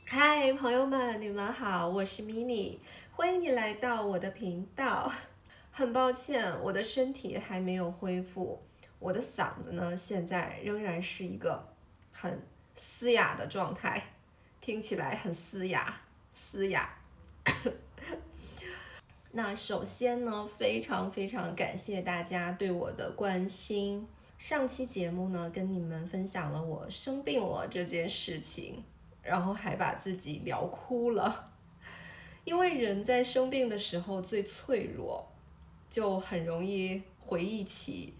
嗨，朋友们，你们好，我是 mini，欢迎你来到我的频道。很抱歉，我的身体还没有恢复，我的嗓子呢，现在仍然是一个很嘶哑的状态，听起来很嘶哑。那首先呢，非常感谢大家对我的关心。上期节目呢，跟你们分享了我生病了这件事情，然后还把自己聊哭了。因为人在生病的时候最脆弱，就很容易回忆起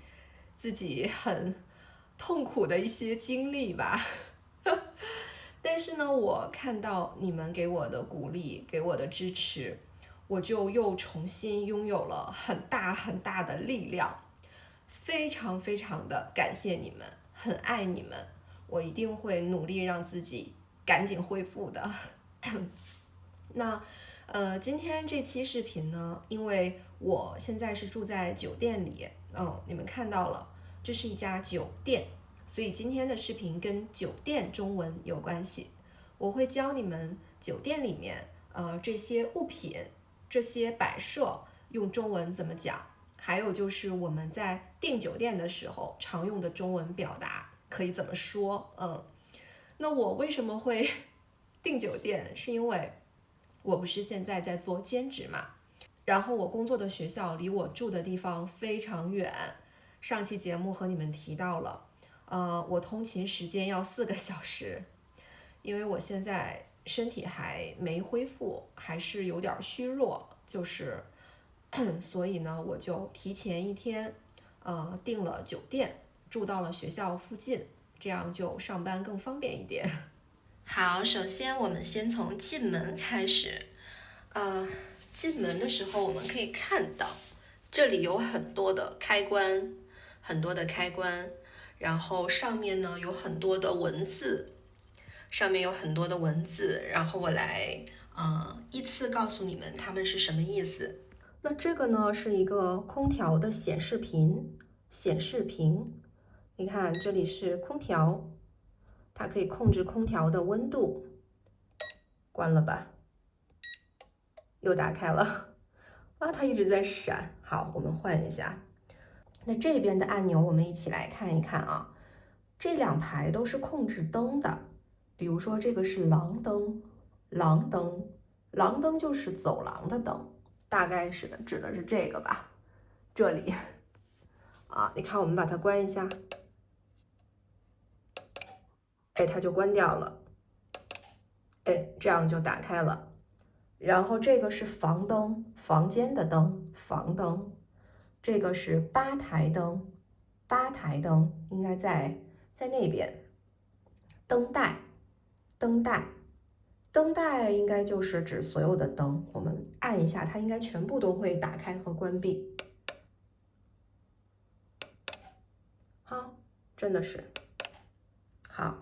自己很痛苦的一些经历吧。但是呢，我看到你们给我的鼓励，给我的支持，我就又重新拥有了很大的力量。非常的感谢你们，很爱你们，我一定会努力让自己赶紧恢复的。那今天这期视频呢，因为我现在是住在酒店里，你们看到了，这是一家酒店，所以今天的视频跟酒店中文有关系。我会教你们酒店里面这些物品、这些摆设用中文怎么讲，还有就是我们在订酒店的时候常用的中文表达可以怎么说。那我为什么会订酒店，是因为我不是现在在做兼职嘛，然后我工作的学校离我住的地方非常远，上期节目和你们提到了，我通勤时间要4个小时，因为我现在身体还没恢复，还是有点虚弱，就是所以呢，我就提前1天，订了酒店，住到了学校附近，这样就上班更方便一点。好，首先我们先从进门开始。进门的时候我们可以看到，这里有很多的开关，然后上面呢有很多的文字，然后我来依次告诉你们它们是什么意思。那这个呢是一个空调的显示屏，你看这里是空调，它可以控制空调的温度。关了吧，又打开了啊，它一直在闪。好，我们换一下。那这边的按钮我们一起来看一看啊，这2排都是控制灯的。比如说这个是廊灯，廊灯就是走廊的灯，大概是指的是这个吧。这里啊，你看我们把它关一下，哎，它就关掉了，哎，这样就打开了。然后这个是房灯，房间的灯，房灯。这个是吧台灯，吧台灯应该在那边。灯带应该就是指所有的灯，我们按一下，它应该全部都会打开和关闭。好，真的是好。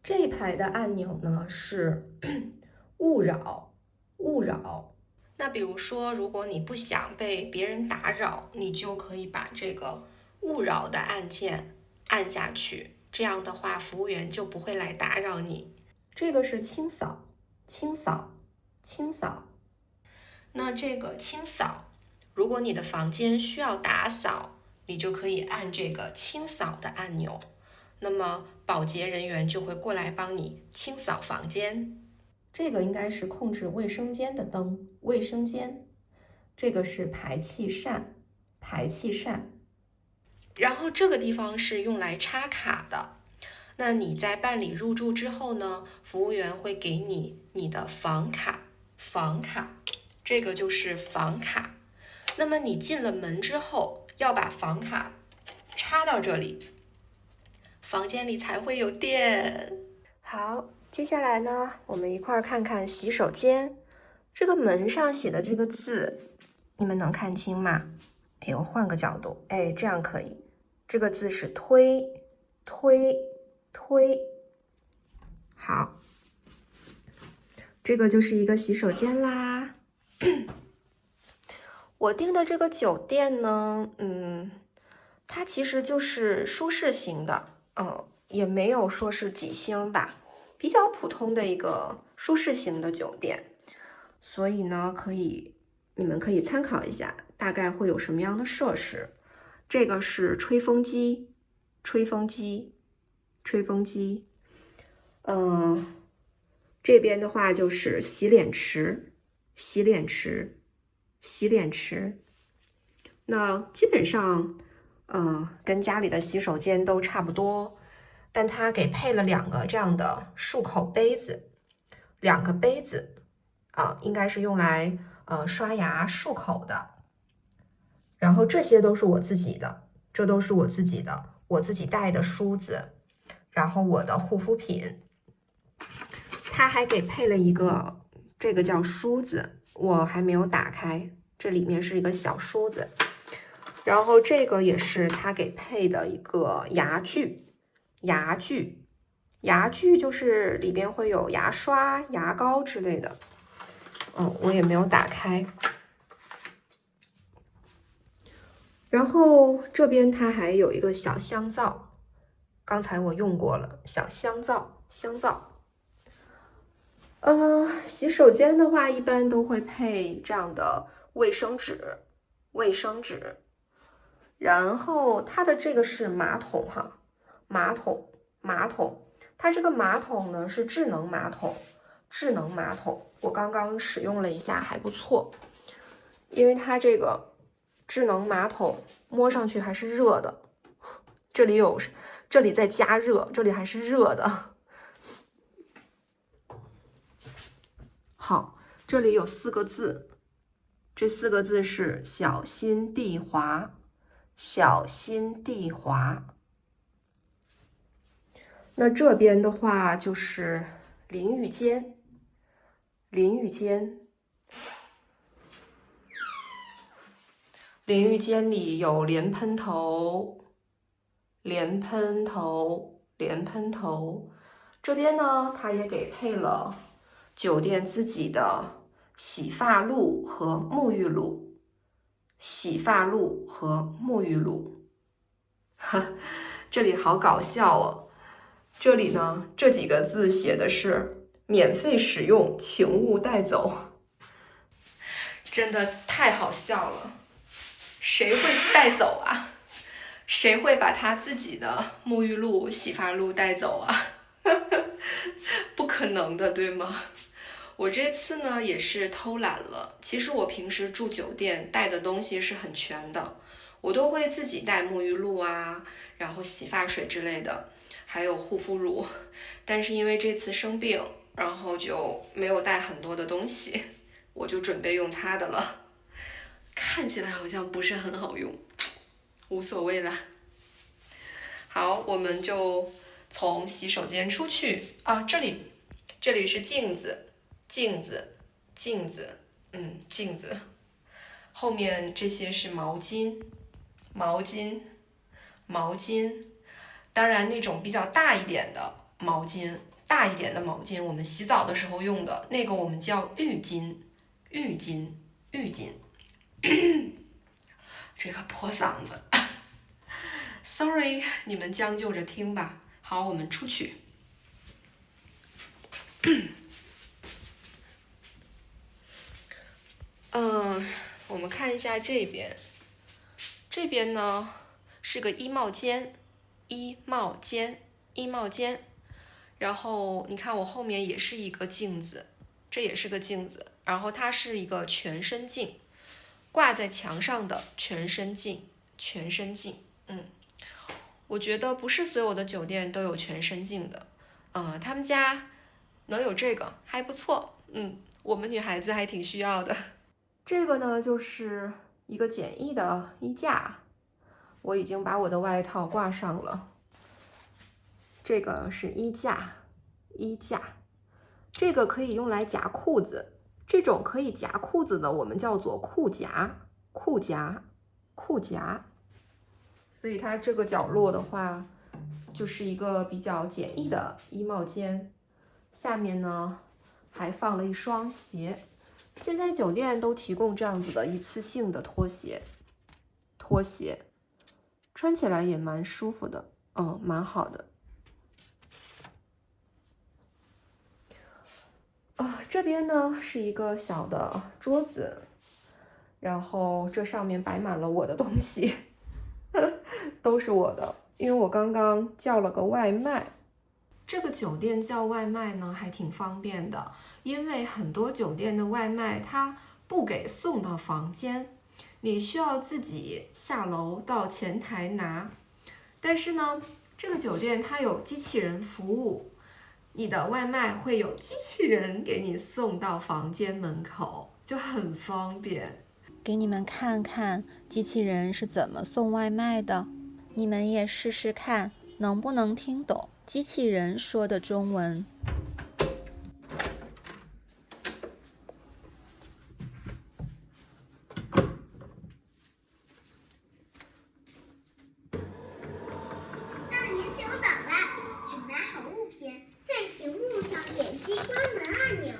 这一排的按钮呢是勿扰。那比如说，如果你不想被别人打扰，你就可以把这个勿扰的按键按下去，这样的话服务员就不会来打扰你。这个是清扫。那这个清扫，如果你的房间需要打扫，你就可以按这个清扫的按钮，那么保洁人员就会过来帮你清扫房间。这个应该是控制卫生间的灯，卫生间。这个是排气扇。然后这个地方是用来插卡的。那你在办理入住之后呢，服务员会给你的房卡，这个就是房卡。那么你进了门之后，要把房卡插到这里，房间里才会有电。好，接下来呢，我们一块儿看看洗手间。这个门上写的这个字，你们能看清吗？哎，我换个角度，哎，这样可以。这个字是推。好，这个就是一个洗手间啦。我订的这个酒店呢，它其实就是舒适型的，也没有说是几星吧，比较普通的一个舒适型的酒店，所以呢，你们可以参考一下，大概会有什么样的设施。这个是吹风机，吹风机，吹风机。这边的话就是洗脸池，洗脸池，洗脸池。那基本上，跟家里的洗手间都差不多，但它给配了2个这样的漱口杯子，2个杯子啊，应该是用来刷牙漱口的。然后这些都是我自己的，这都是我自己的，我自己带的梳子，然后我的护肤品。它还给配了一个，这个叫梳子，我还没有打开，这里面是一个小梳子。然后这个也是它给配的一个牙具，牙具就是里边会有牙刷、牙膏之类的。我也没有打开。然后这边它还有一个小香皂，刚才我用过了，小香皂，香皂。洗手间的话，一般都会配这样的卫生纸，卫生纸。然后它的这个是马桶哈，马桶，它这个马桶呢是智能马桶，智能马桶。我刚刚使用了一下，还不错，因为它这个智能马桶摸上去还是热的，这里在加热，这里还是热的。好，这里有4个字，这4个字是小心地滑，小心地滑。那这边的话就是淋浴间，淋浴间，淋浴间里有莲喷头，莲喷头，莲喷头。这边呢，它也给配了酒店自己的洗发露和沐浴露，洗发露和沐浴露。这里好搞笑哦！这里呢，这几个字写的是免费使用，请勿带走。真的太好笑了，谁会带走啊？谁会把他自己的沐浴露、洗发露带走啊？不可能的，对吗？我这次呢也是偷懒了。其实我平时住酒店带的东西是很全的，我都会自己带沐浴露啊，然后洗发水之类的，还有护肤乳。但是因为这次生病，然后就没有带很多的东西，我就准备用它的了。看起来好像不是很好用，无所谓啦。好，我们就从洗手间出去啊，这里是镜子，镜子，镜子，镜子。后面这些是毛巾，毛巾，毛巾。当然，那种比较大一点的毛巾，大一点的毛巾，我们洗澡的时候用的那个，我们叫浴巾，浴巾，浴巾。这个破嗓子，sorry， 你们将就着听吧。好，我们出去。我们看一下这边，这边呢是个衣帽间，衣帽间，衣帽间。然后你看我后面也是一个镜子，这也是个镜子，然后它是一个全身镜，挂在墙上的全身镜，全身镜。我觉得不是所有的酒店都有全身镜的，他们家能有这个还不错，我们女孩子还挺需要的。这个呢就是一个简易的衣架，我已经把我的外套挂上了。这个是衣架，衣架，这个可以用来夹裤子，这种可以夹裤子的我们叫做裤夹，裤夹，裤夹。所以它这个角落的话，就是一个比较简易的衣帽间。下面呢还放了一双鞋，现在酒店都提供这样子的一次性的拖鞋，拖鞋穿起来也蛮舒服的，蛮好的。这边呢是一个小的桌子，然后这上面摆满了我的东西，都是我的，因为我刚刚叫了个外卖。这个酒店叫外卖呢还挺方便的，因为很多酒店的外卖它不给送到房间，你需要自己下楼到前台拿。但是呢，这个酒店它有机器人服务，你的外卖会有机器人给你送到房间门口，就很方便。给你们看看机器人是怎么送外卖的，你们也试试看能不能听懂机器人说的中文。到您久等了，请拿好物品，在屏幕上点击关门按钮。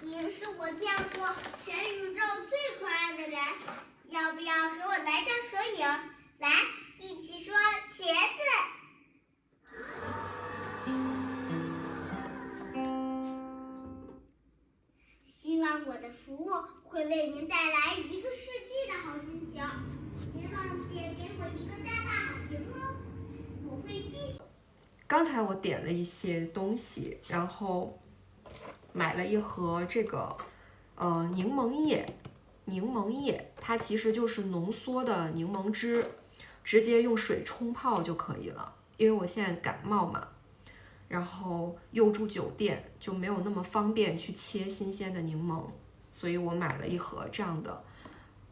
您是我见过全宇宙最可爱的人，要不要和我来张合影？来，一起说茄子。希望我的服务会为您带来一个世纪的好心情。别忘记给我一个大大好评哦，我会继续。刚才我点了一些东西，然后买了一盒这个柠檬叶，柠檬叶它其实就是浓缩的柠檬汁，直接用水冲泡就可以了。因为我现在感冒嘛，然后又住酒店，就没有那么方便去切新鲜的柠檬，所以我买了一盒这样的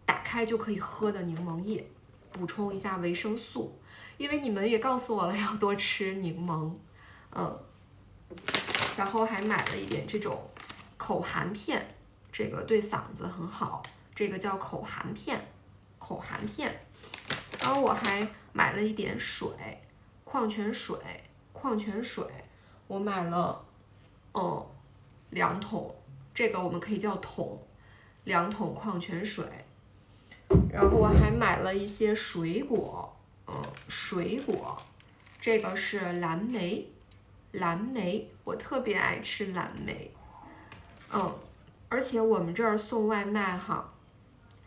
打开就可以喝的柠檬叶，补充一下维生素。因为你们也告诉我了要多吃柠檬，然后还买了一点这种口含片，这个对嗓子很好，这个叫口含片，口含片。然后我还买了一点水，矿泉水，我买了2桶，这个我们可以叫桶，2桶矿泉水。然后我还买了一些水果，水果，这个是蓝莓，我特别爱吃蓝莓，而且我们这儿送外卖哈，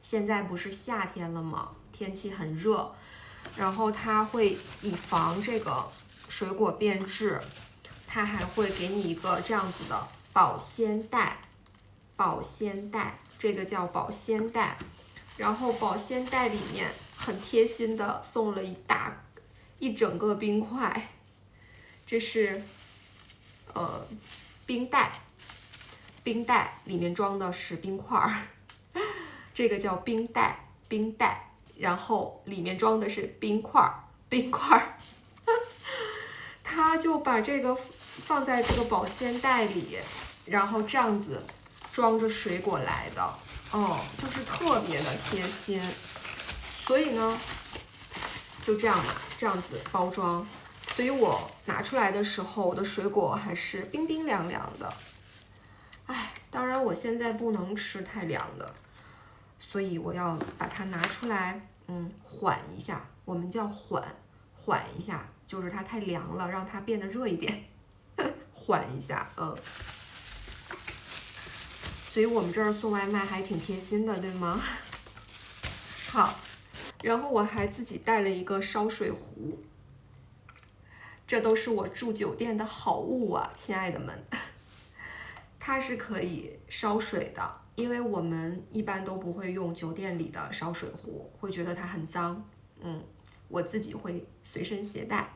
现在不是夏天了吗？天气很热，然后它会以防这个水果变质，它还会给你一个这样子的保鲜袋，这个叫保鲜袋。然后保鲜袋里面很贴心的送了一整个冰块，这是冰袋里面装的是冰块，这个叫冰袋，然后里面装的是冰块，他就把这个放在这个保鲜袋里，然后这样子装着水果来的。就是特别的贴心，所以呢，就这样嘛，这样子包装，所以我拿出来的时候，我的水果还是冰冰凉凉的。当然我现在不能吃太凉的，所以我要把它拿出来，缓一下，我们叫缓一下，就是它太凉了，让它变得热一点，缓一下，所以我们这儿送外卖还挺贴心的，对吗？好，然后我还自己带了一个烧水壶，这都是我住酒店的好物啊，亲爱的们。它是可以烧水的，因为我们一般都不会用酒店里的烧水壶，会觉得它很脏。我自己会随身携带，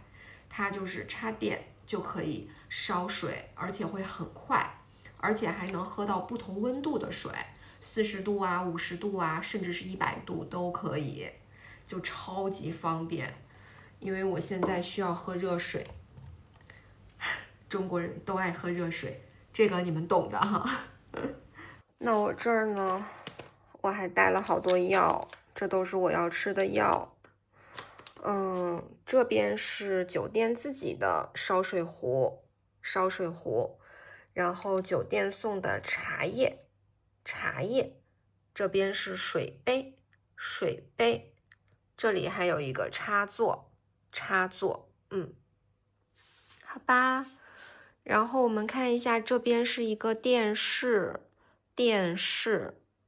它就是插电就可以烧水，而且会很快。而且还能喝到不同温度的水，40度啊、50度啊，甚至是100度都可以，就超级方便。因为我现在需要喝热水，中国人都爱喝热水，这个你们懂的哈。那我这儿呢，我还带了好多药，这都是我要吃的药。这边是酒店自己的烧水壶，然后酒店送的茶叶，这边是水杯，这里还有一个插座，好吧。然后我们看一下，这边是一个电视，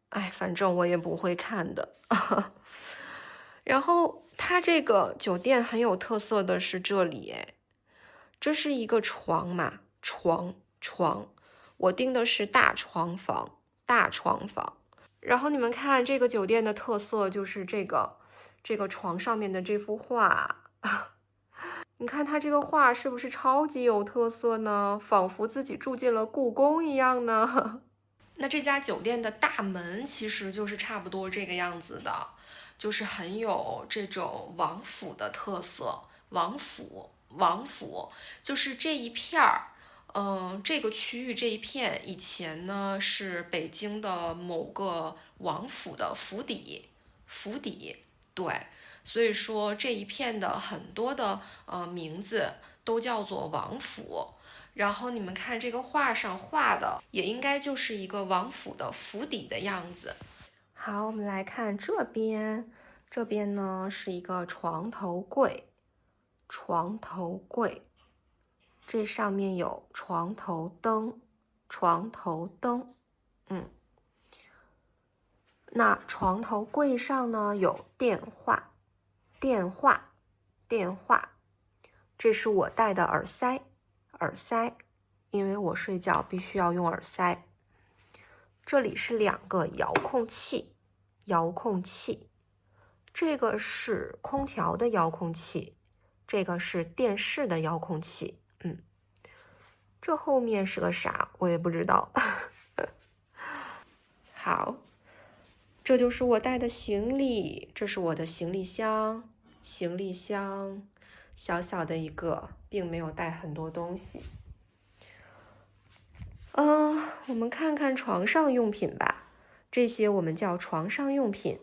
哎，反正我也不会看的。然后它这个酒店很有特色的是这里，哎，这是一个床嘛，床，我订的是大床房。然后你们看这个酒店的特色就是这个床上面的这幅画。你看它这个画是不是超级有特色呢？仿佛自己住进了故宫一样呢。那这家酒店的大门其实就是差不多这个样子的，就是很有这种王府的特色。王府就是这一片儿，这个区域这一片以前呢是北京的某个王府的府邸，对。所以说这一片的很多的名字都叫做王府。然后你们看这个画上画的也应该就是一个王府的府邸的样子。好，我们来看这边呢是一个床头柜，这上面有床头灯，那床头柜上呢有电话，这是我戴的耳塞，因为我睡觉必须要用耳塞。这里是2个遥控器，这个是空调的遥控器，这个是电视的遥控器。这后面是个啥我也不知道。好，这就是我带的行李，这是我的行李箱，小小的一个，并没有带很多东西。我们看看床上用品吧，这些我们叫床上用品。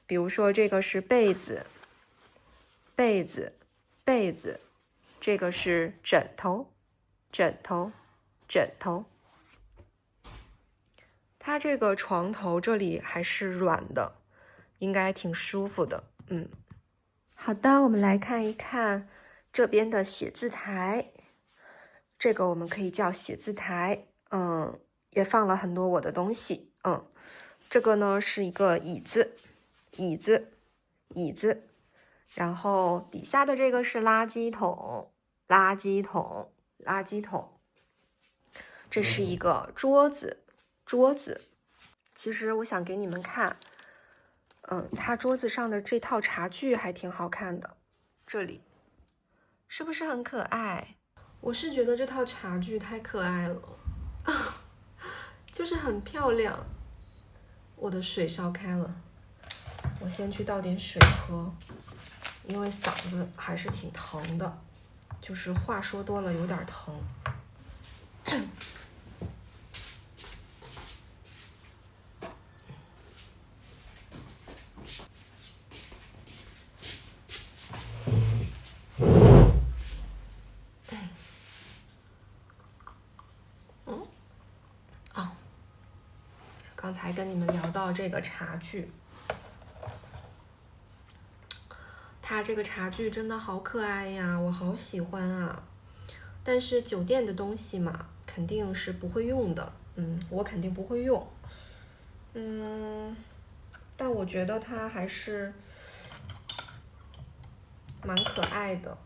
比如说这个是被子，这个是枕头。它这个床头这里还是软的，应该挺舒服的。好的，我们来看一看这边的写字台，这个我们可以叫写字台。也放了很多我的东西。这个呢是一个椅子，然后底下的这个是垃圾桶。这是一个桌子。其实我想给你们看，它桌子上的这套茶具还挺好看的，这里是不是很可爱？我是觉得这套茶具太可爱了，就是很漂亮。我的水烧开了，我先去倒点水喝，因为嗓子还是挺疼的，就是话说多了有点疼。刚才跟你们聊到这个茶具，它这个茶具真的好可爱呀，我好喜欢啊！但是酒店的东西嘛，肯定是不会用的，我肯定不会用，但我觉得它还是蛮可爱的，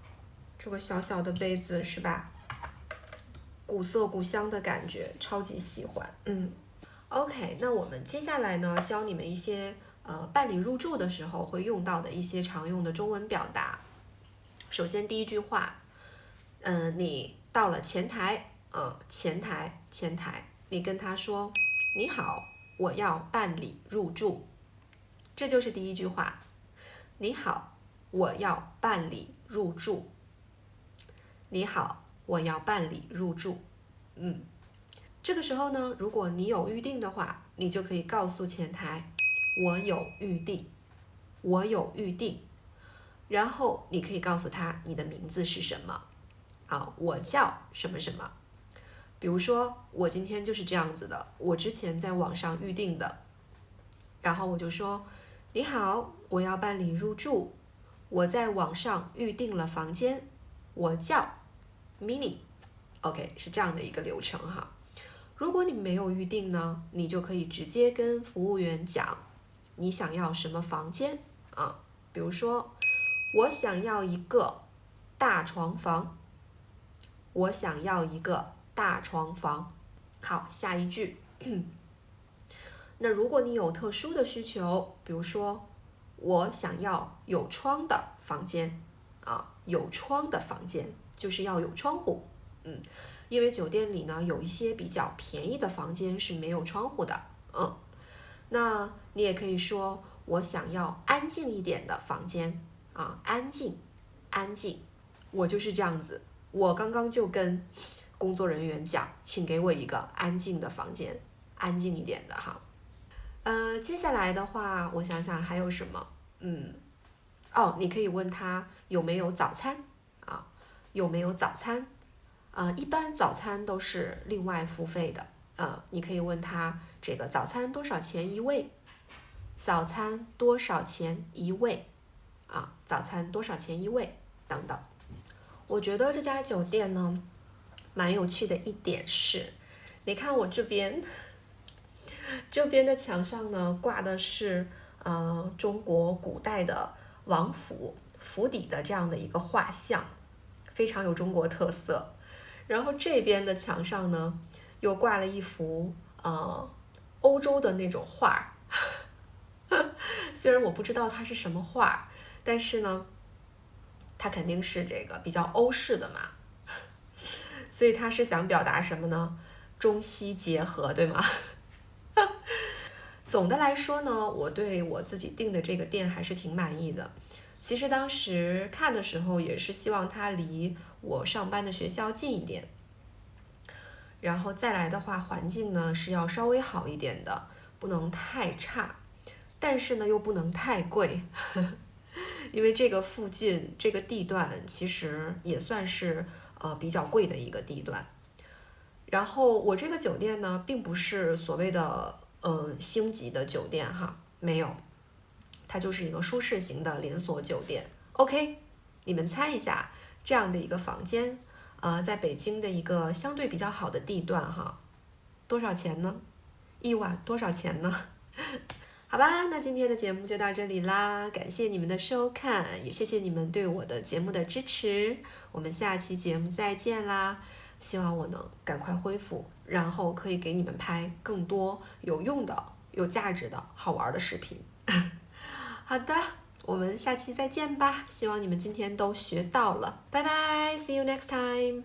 这个小小的杯子是吧？古色古香的感觉，超级喜欢。OK， 那我们接下来呢，教你们一些办理入住的时候会用到的一些常用的中文表达。首先第一句话，你到了前台，前台，你跟他说，你好，我要办理入住，这就是第一句话。你好，我要办理入住。你好，我要办理入住。这个时候呢，如果你有预定的话，你就可以告诉前台，我有预定。然后你可以告诉他你的名字是什么。我叫什么什么。比如说我今天就是这样子的，我之前在网上预定的，然后我就说，你好，我要办理入住，我在网上预定了房间，我叫 mini。OK， 是这样的一个流程哈。如果你没有预定呢，你就可以直接跟服务员讲你想要什么房间啊，比如说我想要一个大床房，我想要一个大床房。好，下一句。那如果你有特殊的需求，比如说我想要有窗的房间啊，有窗的房间就是要有窗户，因为酒店里呢有一些比较便宜的房间是没有窗户的，那你也可以说我想要安静一点的房间啊，安静，我就是这样子，我刚刚就跟工作人员讲，请给我一个安静的房间，安静一点的哈。接下来的话，我想想还有什么，你可以问他有没有早餐啊，有没有早餐，一般早餐都是另外付费的，你可以问他这个早餐多少钱一位，早餐多少钱一位，早餐多少钱一位等等。我觉得这家酒店呢，蛮有趣的一点是，你看我这边的墙上呢挂的是中国古代的王府府邸的这样的一个画像，非常有中国特色。然后这边的墙上呢又挂了一幅欧洲的那种画虽然我不知道它是什么画，但是呢它肯定是这个比较欧式的嘛，所以它是想表达什么呢？中西结合，对吗？总的来说呢，我对我自己订的这个店还是挺满意的。其实当时看的时候也是希望它离我上班的学校近一点，然后再来的话环境呢是要稍微好一点的，不能太差，但是呢又不能太贵因为这个附近这个地段其实也算是比较贵的一个地段。然后我这个酒店呢并不是所谓的星级的酒店哈，没有，它就是一个舒适型的连锁酒店。 OK， 你们猜一下这样的一个房间在北京的一个相对比较好的地段哈，多少钱呢？一晚多少钱呢？好吧，那今天的节目就到这里啦，感谢你们的收看，也谢谢你们对我的节目的支持，我们下期节目再见啦，希望我能赶快恢复，然后可以给你们拍更多有用的、有价值的、好玩的视频。好的，我们下期再见吧，希望你们今天都学到了，拜拜 ，See you next time。